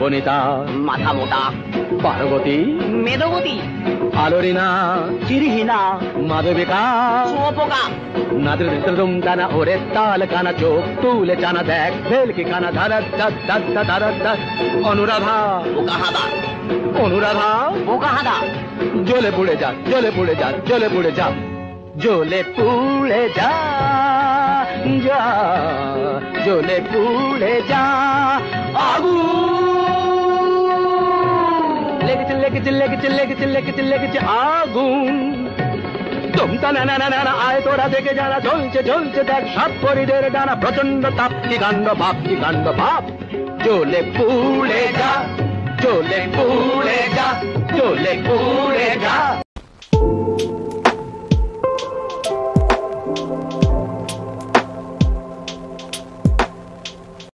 নবনীতা মাথা মোটা, পার্বতী মেদবতী, আলোরিনা চিরহীনা, মাধবিকা শুয়োপোকা, নাদের তুম টানা ওরে তাল কানা চোখ তুলে টানা দেখ ভেলকি কানা ধারা ধারা অনুরাধা বোকাহাদা, অনুরাধা বোকাহাদা, জ্বলে পুড়ে যা জ্বলে পুড়ে যা জ্বলে পুড়ে যা জ্বলে পুড়ে যা যা জ্বলে পুড়ে যা আগুন লেগেছে লেগেছে লেগেছে লেগেছে লেগেছে লেগেছে আগুন তোমটা না না না না আয় তোরা দেখে যারা জ্বলছে জ্বলছে দেখ সাত পরিদের ডানা প্রচন্ড তাপ্তি কাণ্ড ভাব জ্বলে পুড়ে যা জ্বলে পুড়ে যা জ্বলে পুড়ে যা